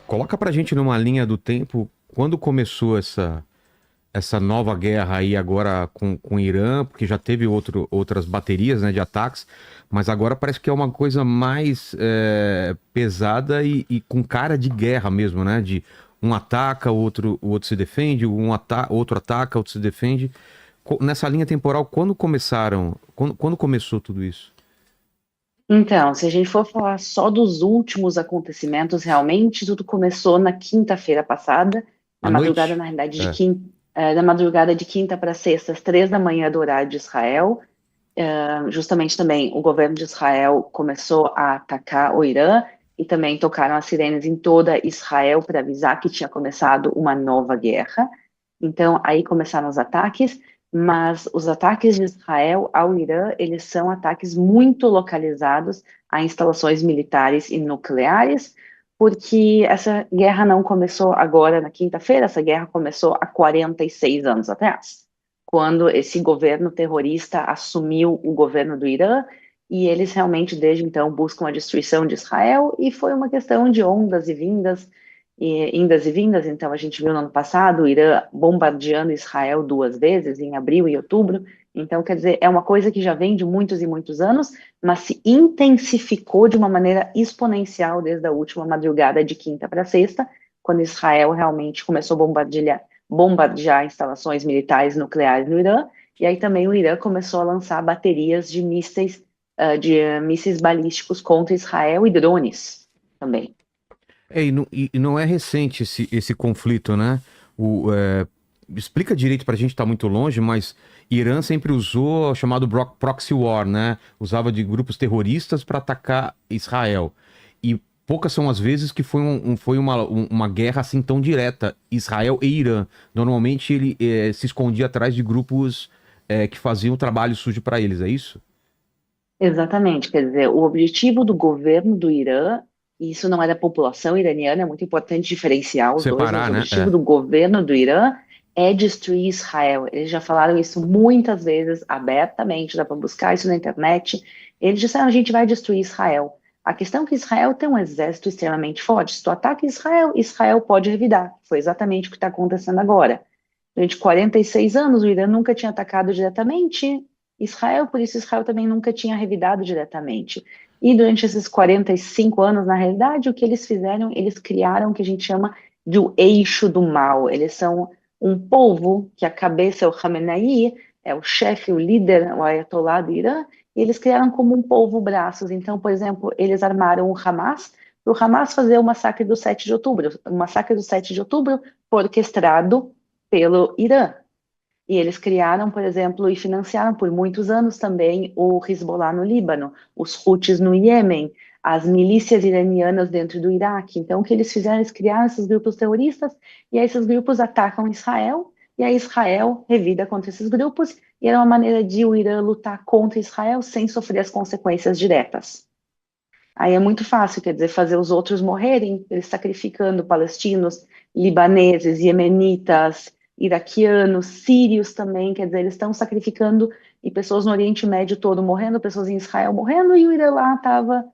Coloca pra gente numa linha do tempo, quando começou essa nova guerra aí agora com o Irã, porque já teve outras baterias, né, de ataques, mas agora parece que é uma coisa mais pesada e com cara de guerra mesmo, né? De um ataca, o outro se defende, outro ataca, outro se defende. Nessa linha temporal, quando começou tudo isso? Então, se a gente for falar só dos últimos acontecimentos, realmente tudo começou na quinta-feira passada, na À madrugada, noite? na realidade, É. na madrugada de quinta para sexta, às 3 da manhã do horário de Israel. Justamente também o governo de Israel começou a atacar o Irã e também tocaram as sirenes em toda Israel para avisar que tinha começado uma nova guerra. Então, aí começaram os ataques, mas os ataques de Israel ao Irã, eles são ataques muito localizados a instalações militares e nucleares, porque essa guerra não começou agora na quinta-feira, essa guerra começou há 46 anos atrás, quando esse governo terrorista assumiu o governo do Irã, e eles realmente, desde então, buscam a destruição de Israel, e foi uma questão de ondas e vindas, indas e vindas. Então, a gente viu no ano passado o Irã bombardeando Israel 2 vezes, em abril e outubro. Então, quer dizer, é uma coisa que já vem de muitos e muitos anos, mas se intensificou de uma maneira exponencial desde a última madrugada de quinta para sexta, quando Israel realmente começou a bombardear instalações militares nucleares no Irã, e aí também o Irã começou a lançar baterias de mísseis balísticos contra Israel e drones também. E não é recente esse conflito, né? Explica direito pra gente, tá muito longe, mas Irã sempre usou o chamado proxy war, né? Usava de grupos terroristas para atacar Israel. E poucas são as vezes que foi uma guerra assim tão direta, Israel e Irã. Normalmente ele se escondia atrás de grupos que faziam trabalho sujo para eles, é isso? Exatamente, quer dizer, o objetivo do governo do Irã, e isso não é da população iraniana, é muito importante diferenciar os dois, mas Separar, o né? objetivo É. do governo do Irã é destruir Israel. Eles já falaram isso muitas vezes abertamente, dá para buscar isso na internet. Eles disseram: a gente vai destruir Israel. A questão é que Israel tem um exército extremamente forte. Se tu ataca Israel, Israel pode revidar. Foi exatamente o que está acontecendo agora. Durante 46 anos, o Irã nunca tinha atacado diretamente Israel, por isso Israel também nunca tinha revidado diretamente. E durante esses 45 anos, na realidade, o que eles fizeram, eles criaram o que a gente chama de o eixo do mal. Eles são um povo que a cabeça é o Khamenei, é o chefe, o líder, o Ayatollah do Irã, e eles criaram como um povo braços. Então, por exemplo, eles armaram o Hamas, para o Hamas fazer o massacre do 7 de outubro. O massacre do 7 de outubro foi orquestrado pelo Irã. E eles criaram, por exemplo, e financiaram por muitos anos também o Hezbollah no Líbano, os Houthis no Iêmen, as milícias iranianas dentro do Iraque. Então, o que eles fizeram? Eles criaram esses grupos terroristas, e aí esses grupos atacam Israel, e aí Israel revida contra esses grupos, e era uma maneira de o Irã lutar contra Israel sem sofrer as consequências diretas. Aí é muito fácil, quer dizer, fazer os outros morrerem, eles sacrificando palestinos, libaneses, iemenitas, iraquianos, sírios também, quer dizer, eles estão sacrificando e pessoas no Oriente Médio todo morrendo, pessoas em Israel morrendo, e o Irã lá estava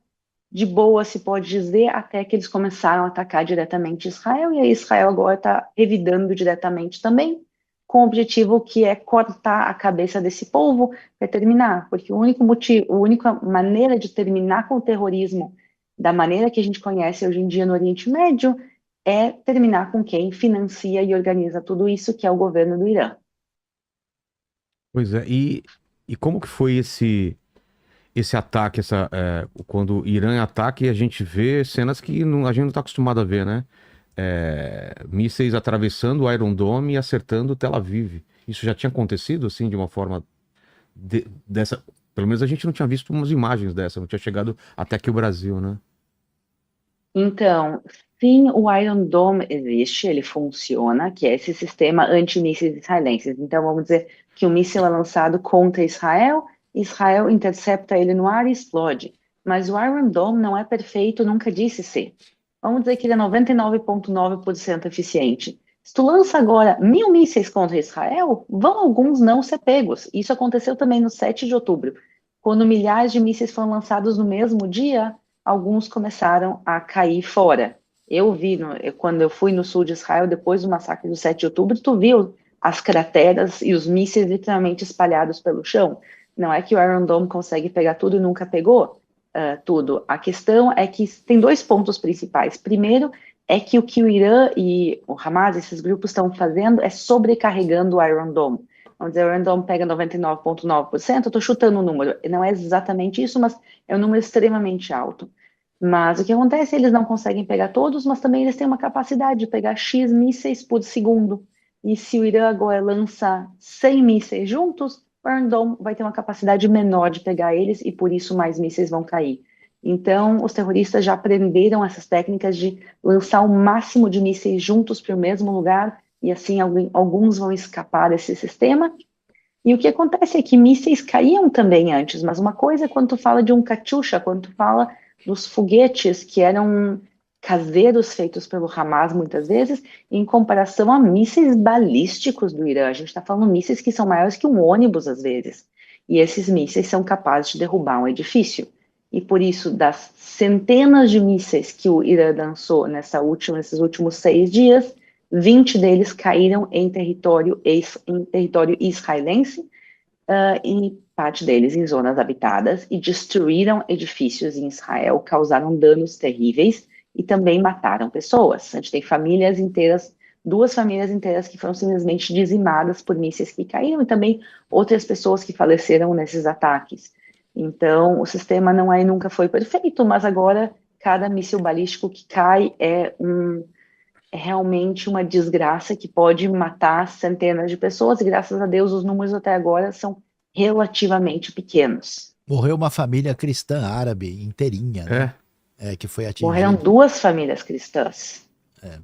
de boa, se pode dizer, até que eles começaram a atacar diretamente Israel, e aí Israel agora está revidando diretamente também, com o objetivo que é cortar a cabeça desse povo para terminar, porque o único motivo, a única maneira de terminar com o terrorismo da maneira que a gente conhece hoje em dia no Oriente Médio é terminar com quem financia e organiza tudo isso, que é o governo do Irã. Pois é. E como que foi esse ataque, quando o Irã ataca e a gente vê cenas que a gente não está acostumado a ver, né? Mísseis atravessando o Iron Dome e acertando Tel Aviv. Isso já tinha acontecido, assim, de uma forma dessa. Pelo menos a gente não tinha visto umas imagens dessa, não tinha chegado até aqui o Brasil, né? Então, sim, o Iron Dome existe, ele funciona, que é esse sistema antimísseis israelenses. Então, vamos dizer que o míssil é lançado contra Israel, Israel intercepta ele no ar e explode. Mas o Iron Dome não é perfeito, nunca disse ser. Vamos dizer que ele é 99,9% eficiente. Se tu lança agora 1.000 mísseis contra Israel, vão alguns não ser pegos. Isso aconteceu também no 7 de outubro, quando milhares de mísseis foram lançados no mesmo dia, alguns começaram a cair fora. Quando eu fui no sul de Israel, depois do massacre do 7 de outubro, tu viu as crateras e os mísseis literalmente espalhados pelo chão. Não é que o Iron Dome consegue pegar tudo e nunca pegou tudo. A questão é que tem dois pontos principais. Primeiro, é que o Irã e o Hamas, esses grupos, estão fazendo é sobrecarregando o Iron Dome. Vamos dizer, o Iron Dome pega 99,9%, eu estou chutando o número, não é exatamente isso, mas é um número extremamente alto. Mas o que acontece, eles não conseguem pegar todos, mas também eles têm uma capacidade de pegar X mísseis por segundo. E se o Irã agora lança 100 mísseis juntos, o Iron Dome vai ter uma capacidade menor de pegar eles e por isso mais mísseis vão cair. Então, os terroristas já aprenderam essas técnicas de lançar o máximo de mísseis juntos para o mesmo lugar e assim alguns vão escapar desse sistema. E o que acontece é que mísseis caíam também antes, mas uma coisa é quando tu fala de um Katyusha, quando tu fala dos foguetes que eram caseiros feitos pelo Hamas muitas vezes, em comparação a mísseis balísticos do Irã. A gente está falando mísseis que são maiores que um ônibus às vezes. E esses mísseis são capazes de derrubar um edifício. E por isso, das centenas de mísseis que o Irã lançou nesses últimos 6 dias, 20 deles caíram em território israelense, e parte deles em zonas habitadas, e destruíram edifícios em Israel, causaram danos terríveis e também mataram pessoas. A gente tem famílias inteiras, 2 famílias inteiras que foram simplesmente dizimadas por mísseis que caíram e também outras pessoas que faleceram nesses ataques. Então, o sistema não é e nunca foi perfeito, mas agora cada míssil balístico que cai é realmente uma desgraça que pode matar centenas de pessoas, e graças a Deus os números até agora são relativamente pequenos. Morreu uma família cristã árabe inteirinha, né? É. Que foi Morreram atingida. 2 famílias cristãs.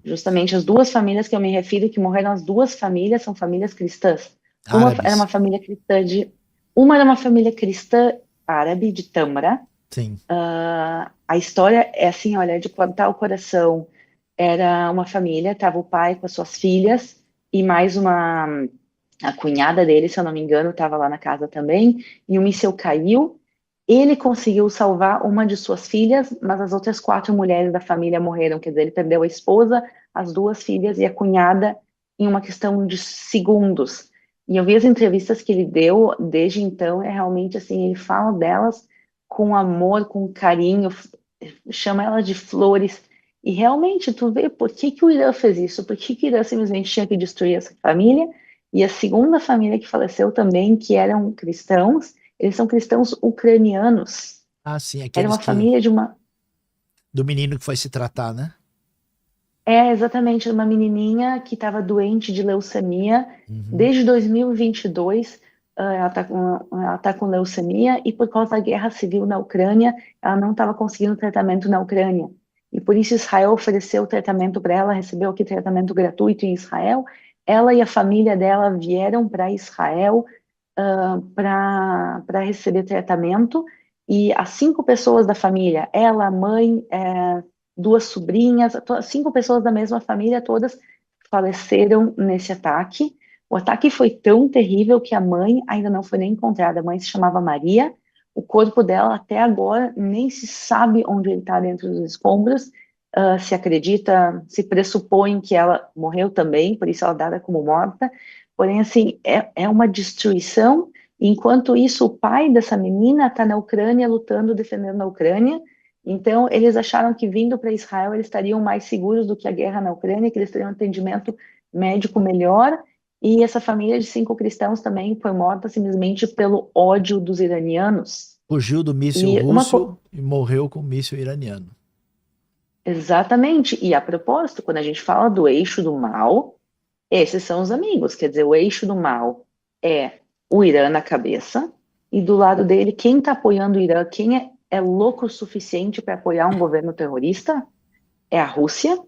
Justamente as 2 famílias que eu me refiro, que morreram as 2 famílias, são famílias cristãs. Uma era uma Árabes. família cristã uma era uma família cristã árabe de Tâmara. Sim. A história é assim, olha, de plantar o coração. Era uma família, estava o pai com as suas filhas e mais a cunhada dele, se eu não me engano, estava lá na casa também, e o míssil caiu. Ele conseguiu salvar uma de suas filhas, mas as outras 4 mulheres da família morreram. Quer dizer, ele perdeu a esposa, as 2 filhas e a cunhada em uma questão de segundos. E eu vi as entrevistas que ele deu desde então, é realmente assim, ele fala delas com amor, com carinho, chama elas de flores. E realmente, tu vê por que o Irã fez isso, por que o Irã simplesmente tinha que destruir essa família. E a segunda família que faleceu também, que eram cristãos, eles são cristãos ucranianos. Sim, Era aqueles uma que. família de uma. Do menino que foi se tratar, né? É exatamente uma menininha que estava doente de leucemia Uhum. desde 2022. Ela tá com leucemia e por causa da guerra civil na Ucrânia, ela não estava conseguindo tratamento na Ucrânia. E por isso Israel ofereceu tratamento para ela, recebeu aqui tratamento gratuito em Israel. Ela e a família dela vieram para Israel para receber tratamento, e as 5 pessoas da família, ela, a mãe, 2 sobrinhas, 5 pessoas da mesma família, todas faleceram nesse ataque. O ataque foi tão terrível que a mãe ainda não foi nem encontrada. A mãe se chamava Maria. O corpo dela até agora nem se sabe onde ele está dentro dos escombros. Se acredita, se pressupõe que ela morreu também, por isso ela é dada como morta. Porém, assim, é uma destruição. Enquanto isso, o pai dessa menina está na Ucrânia lutando, defendendo a Ucrânia. Então, eles acharam que vindo para Israel eles estariam mais seguros do que a guerra na Ucrânia, que eles teriam um atendimento médico melhor. E essa família de 5 cristãos também foi morta simplesmente pelo ódio dos iranianos. Fugiu do míssil E russo e morreu com o míssil iraniano. exatamente. E a propósito, quando a gente fala do eixo do mal, esses são os amigos. Quer dizer, o eixo do mal é o Irã na cabeça, e do lado dele, quem está apoiando o Irã, quem é louco o suficiente para apoiar um governo terrorista, é a Rússia,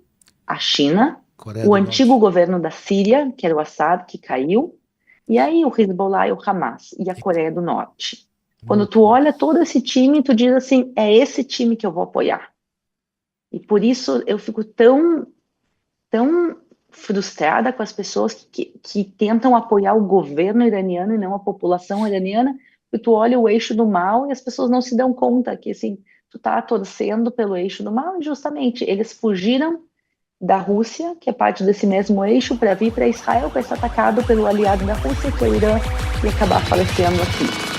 a China, Coreia o do antigo Norte. governo da Síria, que era o Assad, que caiu, e aí o Hezbollah e o Hamas, e a E Coreia do Norte. Quando tu loucura. olha todo esse time, tu diz assim, é esse time que eu vou apoiar. E por isso eu fico tão frustrada com as pessoas que tentam apoiar o governo iraniano e não a população iraniana, porque tu olha o eixo do mal e as pessoas não se dão conta que, assim, tu tá torcendo pelo eixo do mal, e justamente eles fugiram da Rússia, que é parte desse mesmo eixo, para vir para Israel, para ser atacado pelo aliado da Rússia, que é o Irã, e acabar falecendo aqui.